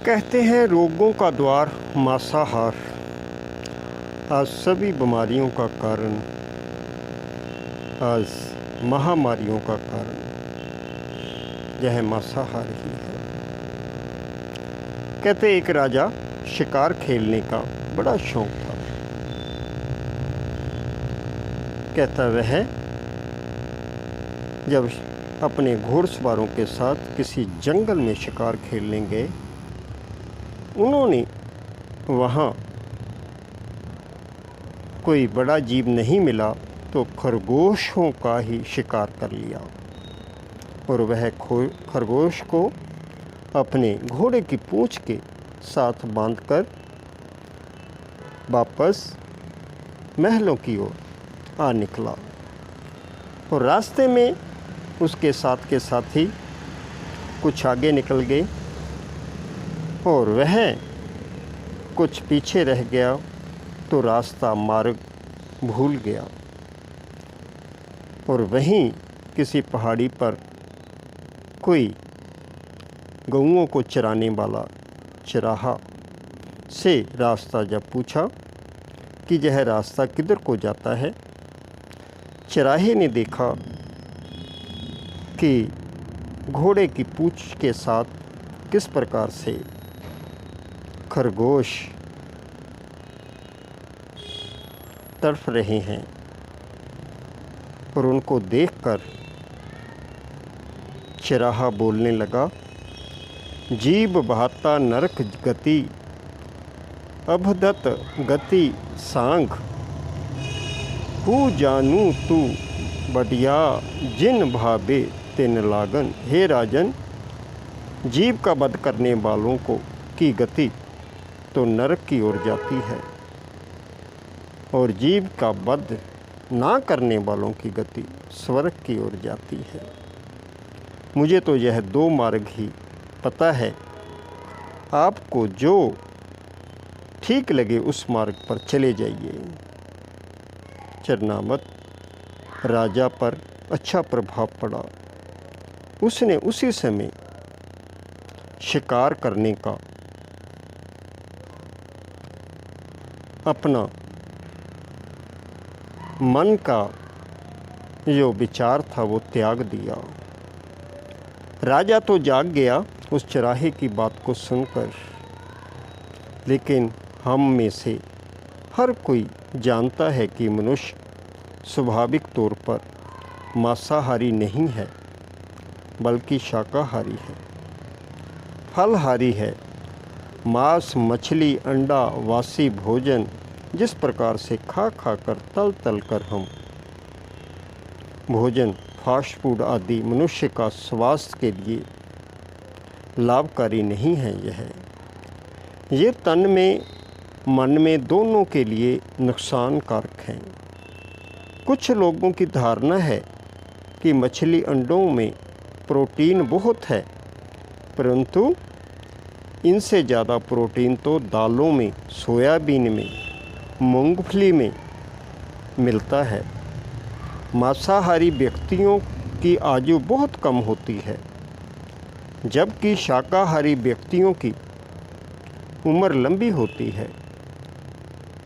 कहते हैं रोगों का द्वार मांसाहार। आज सभी बीमारियों का कारण, आज महामारियों का कारण यह मांसाहार ही है। कहते एक राजा शिकार खेलने का बड़ा शौक था। कहता वह जब अपने घोड़सवारों के साथ किसी जंगल में शिकार खेलने गए, उन्होंने वहाँ कोई बड़ा जीव नहीं मिला तो खरगोशों का ही शिकार कर लिया और वह खरगोश को अपने घोड़े की पूंछ के साथ बांधकर वापस महलों की ओर आ निकला। और रास्ते में उसके साथ के साथी कुछ आगे निकल गए और वह कुछ पीछे रह गया तो रास्ता मार्ग भूल गया। और वहीं किसी पहाड़ी पर कोई गऊओं को चराने वाला चराहा से रास्ता जब पूछा कि यह रास्ता किधर को जाता है, चराहे ने देखा कि घोड़े की पूंछ के साथ किस प्रकार से खरगोश तड़फ रहे हैं और उनको देखकर चराहा बोलने लगा, जीव बहाता नरक गति, अभदत गति सांग, हु जानू तू बढ़िया जिन भावे तिन लागन। हे राजन, जीव का वध करने वालों को की गति तो नरक की ओर जाती है और जीव का वध ना करने वालों की गति स्वर्ग की ओर जाती है। मुझे तो यह दो मार्ग ही पता है, आपको जो ठीक लगे उस मार्ग पर चले जाइए। चरनामत राजा पर अच्छा प्रभाव पड़ा। उसने उसी समय शिकार करने का अपना मन का जो विचार था वो त्याग दिया। राजा तो जाग गया उस चराहे की बात को सुनकर, लेकिन हम में से हर कोई जानता है कि मनुष्य स्वाभाविक तौर पर मांसाहारी नहीं है बल्कि शाकाहारी है, फलहारी है। मांस, मछली, अंडा, वासी भोजन जिस प्रकार से खा कर तल कर हम भोजन, फास्ट फूड आदि मनुष्य का स्वास्थ्य के लिए लाभकारी नहीं है। ये तन में मन में दोनों के लिए नुकसानकारक हैं। कुछ लोगों की धारणा है कि मछली अंडों में प्रोटीन बहुत है, परंतु इनसे ज़्यादा प्रोटीन तो दालों में, सोयाबीन में, मूंगफली में मिलता है। मांसाहारी व्यक्तियों की आयु बहुत कम होती है, जबकि शाकाहारी व्यक्तियों की उम्र लंबी होती है।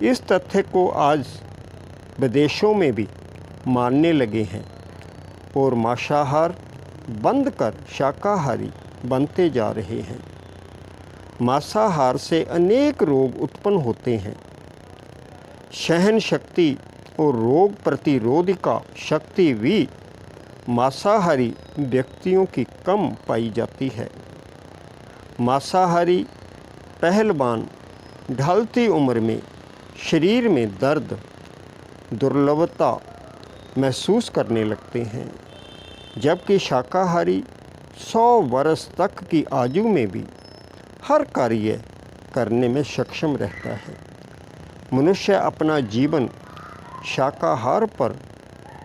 इस तथ्य को आज विदेशों में भी मानने लगे हैं और मांसाहार बंद कर शाकाहारी बनते जा रहे हैं। मांसाहार से अनेक रोग उत्पन्न होते हैं। सहन शक्ति और रोग प्रतिरोधिका शक्ति भी मांसाहारी व्यक्तियों की कम पाई जाती है। मांसाहारी पहलवान ढलती उम्र में शरीर में दर्द, दुर्बलता महसूस करने लगते हैं, जबकि शाकाहारी 100 वर्ष तक की आयु में भी हर कार्य करने में सक्षम रहता है। मनुष्य अपना जीवन शाकाहार पर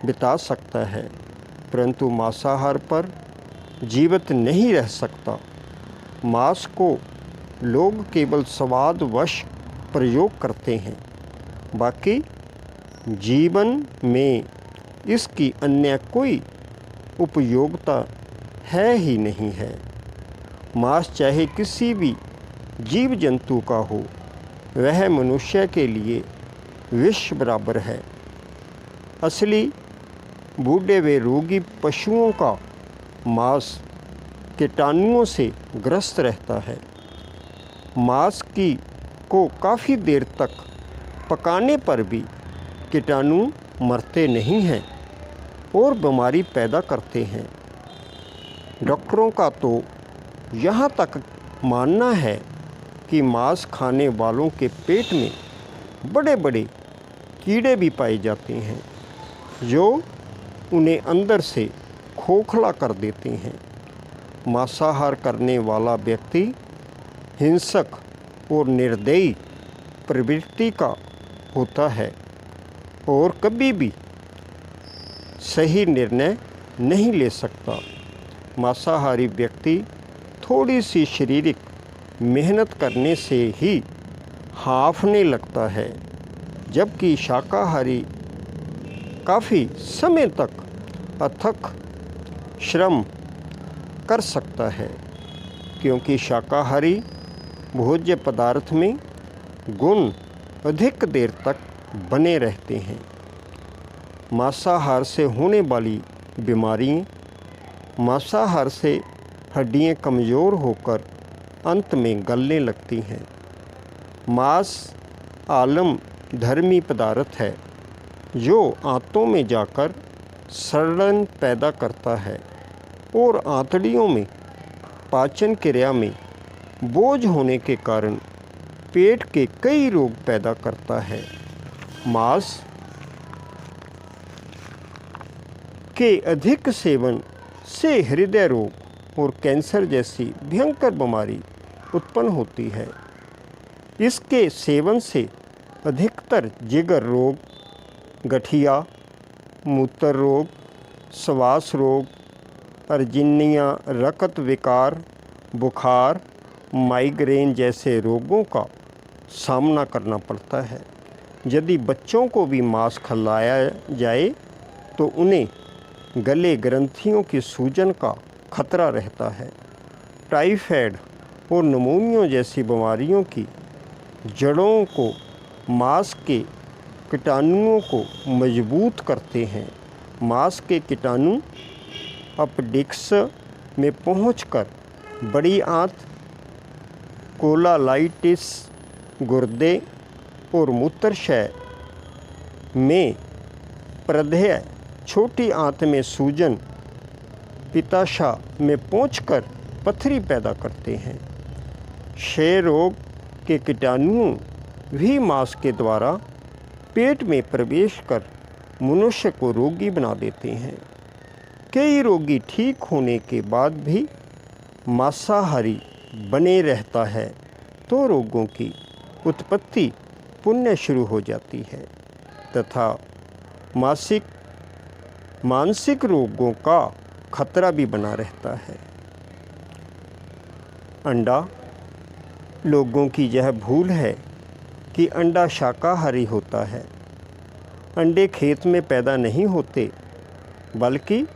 बिता सकता है, परंतु मांसाहार पर जीवित नहीं रह सकता। मांस को लोग केवल स्वादवश प्रयोग करते हैं, बाकी जीवन में इसकी अन्य कोई उपयोगिता है ही नहीं है। मांस चाहे किसी भी जीव जंतु का हो, वह मनुष्य के लिए विष बराबर है। असली बूढ़े व रोगी पशुओं का मांस कीटाणुओं से ग्रस्त रहता है। मांस को काफ़ी देर तक पकाने पर भी कीटाणु मरते नहीं हैं और बीमारी पैदा करते हैं। डॉक्टरों का तो यहाँ तक मानना है कि मांस खाने वालों के पेट में बड़े बड़े कीड़े भी पाए जाते हैं जो उन्हें अंदर से खोखला कर देते हैं। मांसाहार करने वाला व्यक्ति हिंसक और निर्दयी प्रवृत्ति का होता है और कभी भी सही निर्णय नहीं ले सकता। मांसाहारी व्यक्ति थोड़ी सी शारीरिक मेहनत करने से ही हाँफने लगता है, जबकि शाकाहारी काफ़ी समय तक अथक श्रम कर सकता है, क्योंकि शाकाहारी भोज्य पदार्थ में गुण अधिक देर तक बने रहते हैं। मांसाहार से होने वाली बीमारियां, मांसाहार से हड्डियां कमज़ोर होकर अंत में गलने लगती हैं। मांस आलम धर्मी पदार्थ है जो आंतों में जाकर सड़न पैदा करता है और आंतड़ियों में पाचन क्रिया में बोझ होने के कारण पेट के कई रोग पैदा करता है। मांस के अधिक सेवन से हृदय रोग और कैंसर जैसी भयंकर बीमारी उत्पन्न होती है। इसके सेवन से अधिकतर जिगर रोग, गठिया, मूत्र रोग, श्वास रोग, अर्जिनिया, रक्त विकार, बुखार, माइग्रेन जैसे रोगों का सामना करना पड़ता है। यदि बच्चों को भी मांस खिलाया जाए तो उन्हें गले ग्रंथियों की सूजन का खतरा रहता है। टाइफाइड और निमोनिया जैसी बीमारियों की जड़ों को मांस के कीटाणुओं को मजबूत करते हैं। मांस के कीटाणु अपेंडिक्स में पहुंचकर बड़ी आंत, कोलाइटिस, गुर्दे और मूत्राशय में प्रदाह, छोटी आंत में सूजन, पित्ताशय में पहुंचकर पथरी पैदा करते हैं। क्षय रोग के कीटाणु भी मांस के द्वारा पेट में प्रवेश कर मनुष्य को रोगी बना देते हैं। कई रोगी ठीक होने के बाद भी मांसाहारी बने रहता है तो रोगों की उत्पत्ति पुनः शुरू हो जाती है तथा मानसिक रोगों का खतरा भी बना रहता है। अंडा, लोगों की यह भूल है कि अंडा शाकाहारी होता है। अंडे खेत में पैदा नहीं होते, बल्कि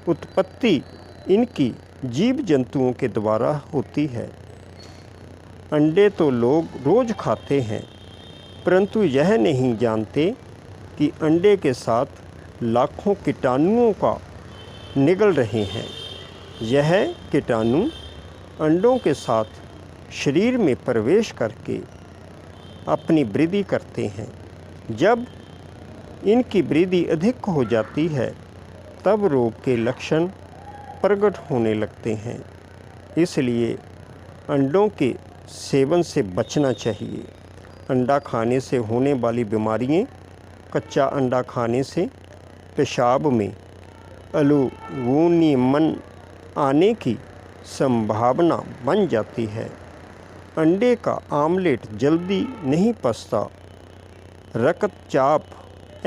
उत्पत्ति इनकी जीव जंतुओं के द्वारा होती है। अंडे तो लोग रोज़ खाते हैं, परंतु यह नहीं जानते कि अंडे के साथ लाखों कीटाणुओं का निगल रहे हैं। यह कीटाणु अंडों के साथ शरीर में प्रवेश करके अपनी वृद्धि करते हैं। जब इनकी वृद्धि अधिक हो जाती है तब रोग के लक्षण प्रकट होने लगते हैं। इसलिए अंडों के सेवन से बचना चाहिए। अंडा खाने से होने वाली बीमारियां, कच्चा अंडा खाने से पेशाब में एल्बुमिन आने की संभावना बन जाती है। अंडे का आमलेट जल्दी नहीं पचता। रक्तचाप,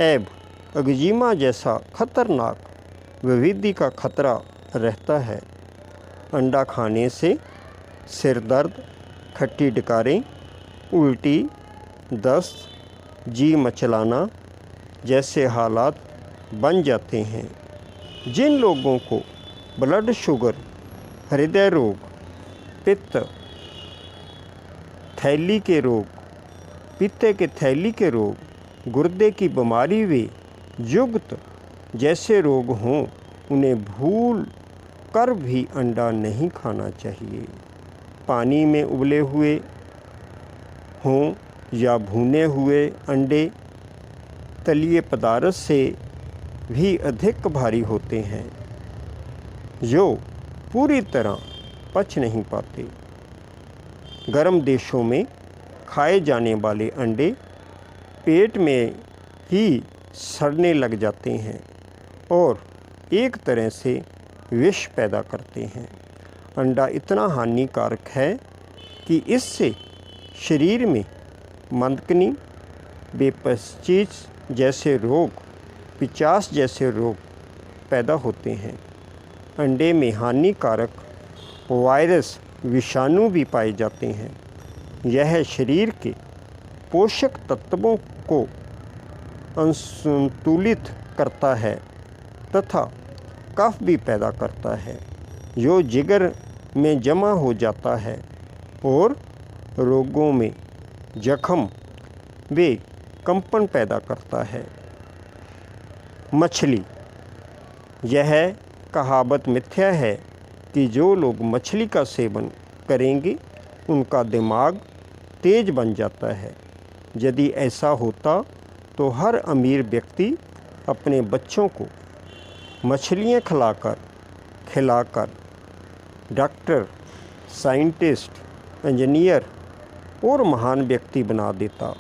एक्जिमा जैसा खतरनाक विविधि का खतरा रहता है। अंडा खाने से सिर दर्द, खट्टी डकारें, उल्टी, दस्त, जी मचलाना जैसे हालात बन जाते हैं। जिन लोगों को ब्लड शुगर, हृदय रोग, पित्त, थैली के रोग, पित्ते के थैली के रोग, गुर्दे की बीमारी वे जुगत जैसे रोग हों, उन्हें भूल कर भी अंडा नहीं खाना चाहिए। पानी में उबले हुए हों या भुने हुए अंडे तलिए पदार्थ से भी अधिक भारी होते हैं, जो पूरी तरह पच नहीं पाते। गर्म देशों में खाए जाने वाले अंडे पेट में ही सड़ने लग जाते हैं और एक तरह से विष पैदा करते हैं। अंडा इतना हानिकारक है कि इससे शरीर में मंदकनी, बेपचीज जैसे रोग, पिचास जैसे रोग पैदा होते हैं। अंडे में हानिकारक वायरस, विषाणु भी पाए जाते हैं। यह शरीर के पोषक तत्वों को असंतुलित करता है तथा कफ भी पैदा करता है, जो जिगर में जमा हो जाता है और रोगों में जख्म व कंपन पैदा करता है। मछली, यह कहावत मिथ्या है कि जो लोग मछली का सेवन करेंगे उनका दिमाग तेज बन जाता है। यदि ऐसा होता तो हर अमीर व्यक्ति अपने बच्चों को मछलियाँ खिलाकर डॉक्टर, साइंटिस्ट, इंजीनियर और महान व्यक्ति बना देता।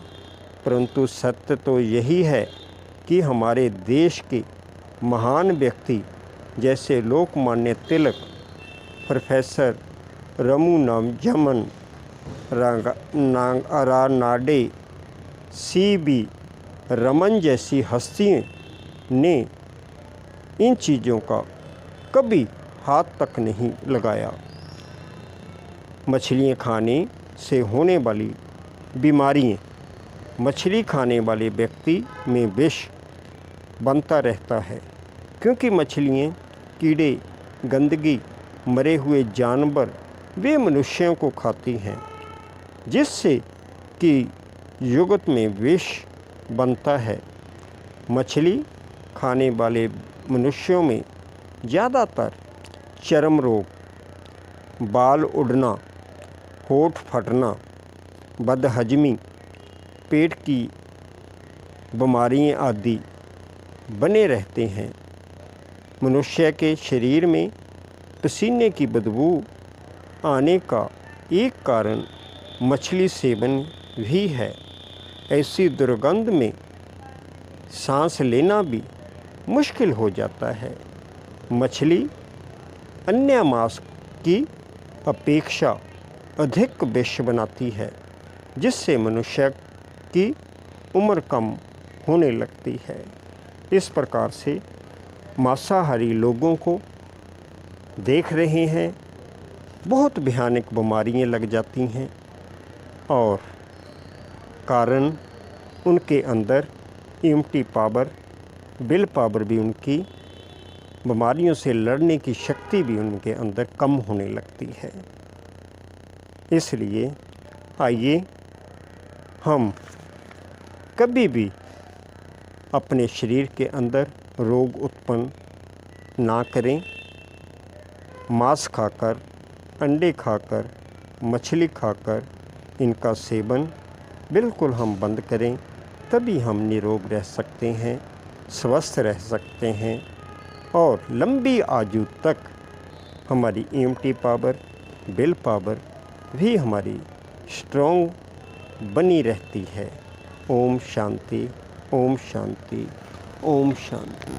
परंतु सत्य तो यही है कि हमारे देश के महान व्यक्ति जैसे लोकमान्य तिलक, प्रोफेसर रामानुजम, रानाडे, CB रमन जैसी हस्तियों ने इन चीज़ों का कभी हाथ तक नहीं लगाया। मछलियाँ खाने से होने वाली बीमारियाँ, मछली खाने वाले व्यक्ति में विष बनता रहता है, क्योंकि मछलियाँ, कीड़े, गंदगी, मरे हुए जानवर वे मनुष्यों को खाती हैं, जिससे कि जुगत में विष बनता है। मछली खाने वाले मनुष्यों में ज़्यादातर चर्म रोग, बाल उड़ना, होठ फटना, बदहजमी, पेट की बीमारियां आदि बने रहते हैं। मनुष्य के शरीर में पसीने की बदबू आने का एक कारण मछली सेवन भी है। ऐसी दुर्गंध में सांस लेना भी मुश्किल हो जाता है। मछली अन्य मांस की अपेक्षा अधिक विष बनाती है, जिससे मनुष्य की उम्र कम होने लगती है। इस प्रकार से मांसाहारी लोगों को देख रहे हैं, बहुत भयानक बीमारियां लग जाती हैं और कारण उनके अंदर इम्यूनिटी पावर, विल पावर भी, उनकी बीमारियों से लड़ने की शक्ति भी उनके अंदर कम होने लगती है। इसलिए आइए हम कभी भी अपने शरीर के अंदर रोग उत्पन्न ना करें। मांस खाकर, अंडे खाकर, मछली खाकर इनका सेवन बिल्कुल हम बंद करें, तभी हम निरोग रह सकते हैं, स्वस्थ रह सकते हैं और लंबी आयु तक हमारी इम्यूनिटी पावर, विल पावर भी हमारी स्ट्रॉन्ग बनी रहती है। ओम शांति, ओम शांति, ओम शांति।